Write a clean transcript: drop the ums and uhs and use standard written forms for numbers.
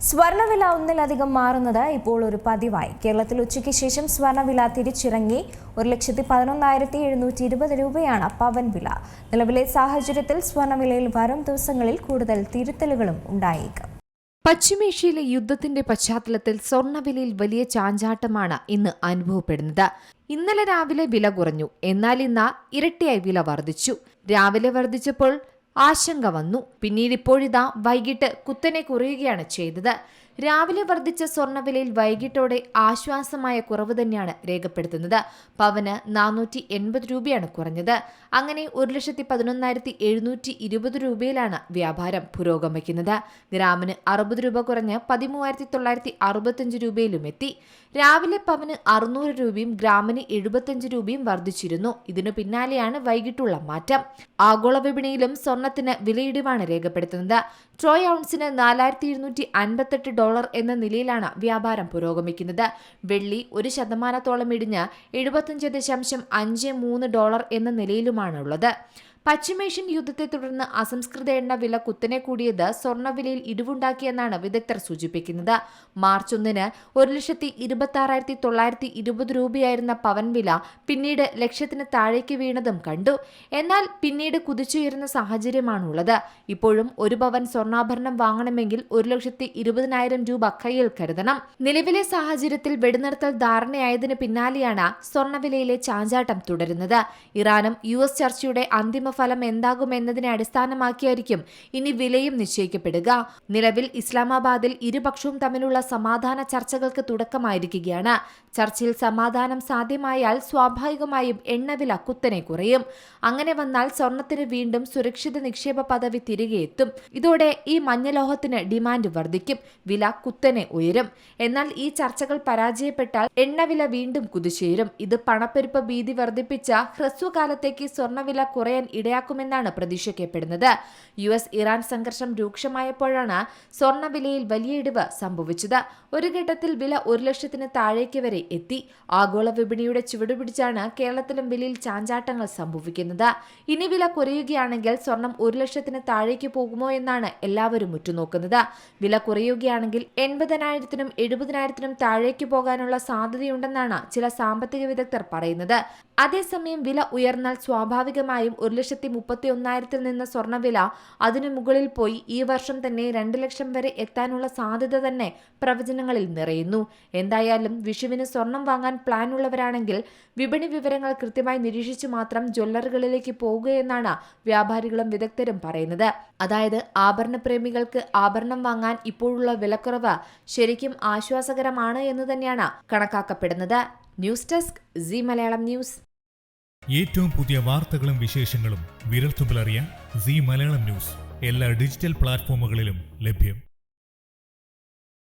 സ്വർണ്ണവില ഒന്നിലധികം മാറുന്നത് ഇപ്പോൾ ഒരു പതിവായി. കേരളത്തിൽ ഉച്ചയ്ക്ക് ശേഷം സ്വർണ്ണവില തിരിച്ചിറങ്ങി. 1,11,720 രൂപയാണ് പവൻ വില. നിലവിലെ സാഹചര്യത്തിൽ സ്വർണ്ണവിലയിൽ വരും ദിവസങ്ങളിൽ കൂടുതൽ തിരുത്തലുകളും ഉണ്ടായേക്കും. പശ്ചിമേഷ്യയിലെ യുദ്ധത്തിന്റെ പശ്ചാത്തലത്തിൽ സ്വർണ്ണവിലയിൽ വലിയ ചാഞ്ചാട്ടമാണ് ഇന്ന് അനുഭവപ്പെടുന്നത്. ഇന്നലെ രാവിലെ വില കുറഞ്ഞു, എന്നാൽ ഇന്ന് ഇരട്ടിയായി വില വർദ്ധിച്ചു. രാവിലെ വർദ്ധിച്ചപ്പോൾ ആശങ്ക വന്നു. പിന്നീട് ഇപ്പോഴിതാ വൈകിട്ട് കുത്തനെ കുറയുകയാണ് ചെയ്തത്. രാവിലെ വർദ്ധിച്ച സ്വർണ്ണവിലയിൽ വൈകിട്ടോടെ ആശ്വാസമായ കുറവ് തന്നെയാണ് രേഖപ്പെടുത്തുന്നത്. പവന് 480 രൂപയാണ് കുറഞ്ഞത്. അങ്ങനെ 1,11,720 രൂപയിലാണ് വ്യാപാരം പുരോഗമിക്കുന്നത്. ഗ്രാമിന് 60 രൂപ കുറഞ്ഞ് 13,965 രൂപയിലും എത്തി. രാവിലെ പവന് 600 രൂപയും ഗ്രാമിന് 75 രൂപയും വർദ്ധിച്ചിരുന്നു. ഇതിനു പിന്നാലെയാണ് വൈകിട്ടുള്ള മാറ്റം. ആഗോള വിപണിയിലും സ്വർണത്തിന് വിലയിടിവാണ് രേഖപ്പെടുത്തുന്നത്. ട്രോയ് ഔൺസിന് $4,258 എന്ന നിലയിലാണ് വ്യാപാരം പുരോഗമിക്കുന്നത്. വെള്ളി 1% ഇടിഞ്ഞ് $75.53 എന്ന നിലയിലുമാണുള്ളത്. പശ്ചിമേഷ്യൻ യുദ്ധത്തെ തുടർന്ന് അസംസ്കൃത എണ്ണ വില കുത്തനെ കൂടിയത് സ്വർണ്ണവിലയിൽ ഇടിവുണ്ടാക്കിയെന്നാണ് വിദഗ്ധർ സൂചിപ്പിക്കുന്നത്. മാർച്ച് 1-ന് 1,26,920 രൂപയായിരുന്ന പവൻ വില പിന്നീട് ലക്ഷത്തിന് താഴേക്ക് വീണതും കണ്ടു. എന്നാൽ പിന്നീട് കുതിച്ചുയരുന്ന സാഹചര്യമാണുള്ളത്. ഇപ്പോഴും ഒരു പവൻ സ്വർണ്ണാഭരണം വാങ്ങണമെങ്കിൽ 1,20,000 രൂപ കയ്യിൽ കരുതണം. നിലവിലെ സാഹചര്യത്തിൽ വെടിനിർത്തൽ ധാരണയായതിനു പിന്നാലെയാണ് സ്വർണ്ണവിലയിലെ ചാഞ്ചാട്ടം തുടരുന്നത്. ഇറാനും US ചർച്ചയുടെ അന്തിമ ഫലം എന്താകുമെന്നതിനെ അടിസ്ഥാനമാക്കിയായിരിക്കും ഇനി വിലയും നിശ്ചയിക്കപ്പെടുക. നിലവിൽ ഇസ്ലാമാബാദിൽ ഇരുപക്ഷവും തമ്മിലുള്ള സമാധാന ചർച്ചകൾക്ക് തുടക്കമായിരിക്കുകയാണ്. ചർച്ചയിൽ സമാധാനം സാധ്യമായാൽ സ്വാഭാവികമായും എണ്ണവില കുത്തനെ കുറയും. അങ്ങനെ വന്നാൽ സ്വർണത്തിന് വീണ്ടും സുരക്ഷിത നിക്ഷേപ പദവി തിരികെ എത്തും. ഇതോടെ ഈ മഞ്ഞലോഹത്തിന് ഡിമാൻഡ് വർദ്ധിക്കും, വില കുത്തനെ ഉയരും. എന്നാൽ ഈ ചർച്ചകൾ പരാജയപ്പെട്ടാൽ എണ്ണവില വീണ്ടും കുതിച്ചുയരും. ഇത് പണപ്പെരുപ്പ ഭീതി വർദ്ധിപ്പിച്ച ഹ്രസ്വകാലത്തേക്ക് സ്വർണ്ണവില കുറയാൻ ഇടയാക്കുമെന്നാണ് പ്രതീക്ഷിക്കപ്പെടുന്നത്. US ഇറാൻ സംഘർഷം രൂക്ഷമായപ്പോഴാണ് സ്വർണ്ണവിലയിൽ വലിയ ഇടിവ് സംഭവിച്ചത്. ഒരു ഘട്ടത്തിൽ വില 1,00,000-ന് താഴേക്ക് വരെ എത്തി. ആഗോള വിപണിയുടെ ചുവടുപിടിച്ചാണ് കേരളത്തിലും വിലയിൽ ചാഞ്ചാട്ടങ്ങൾ സംഭവിക്കുന്നത്. ഇനി വില കുറയുകയാണെങ്കിൽ സ്വർണം 1,00,000-ന് താഴേക്ക് പോകുമോ എന്നാണ് എല്ലാവരും ഉറ്റുനോക്കുന്നത്. വില കുറയുകയാണെങ്കിൽ 80,000-നും 70,000-നും താഴേക്ക് പോകാനുള്ള സാധ്യതയുണ്ടെന്നാണ് ചില സാമ്പത്തിക വിദഗ്ധർ പറയുന്നത്. അതേസമയം വില ഉയർന്നാൽ സ്വാഭാവികമായും 1,31,000-ൽ നിന്ന് സ്വർണ്ണവില അതിനു മുകളിൽ പോയി ഈ വർഷം തന്നെ 2,00,000 വരെ എത്താനുള്ള സാധ്യത തന്നെ പ്രവചനങ്ങളിൽ നിറയുന്നു. എന്തായാലും വിഷുവിന് സ്വർണം വാങ്ങാൻ പ്ലാൻ ഉള്ളവരാണെങ്കിൽ വിപണി വിവരങ്ങൾ കൃത്യമായി നിരീക്ഷിച്ചു മാത്രം ജ്വല്ലറികളിലേക്ക് പോകുകയെന്നാണ് വ്യാപാരികളും വിദഗ്ധരും പറയുന്നത്. അതായത് ആഭരണ പ്രേമികൾക്ക് ആഭരണം വാങ്ങാൻ ഇപ്പോഴുള്ള വിലക്കുറവ് ശരിക്കും ആശ്വാസകരമാണ് എന്ന് തന്നെയാണ് കണക്കാക്കപ്പെടുന്നത്. News desk Zee Malayalam news. ഏറ്റവും പുതിയ വാർത്തകളും വിശേഷങ്ങളും വിരൽത്തുമ്പിലറിയാൻ സീ മലയാളം ന്യൂസ് എല്ലാ ഡിജിറ്റൽ പ്ലാറ്റ്ഫോമുകളിലും ലഭ്യം.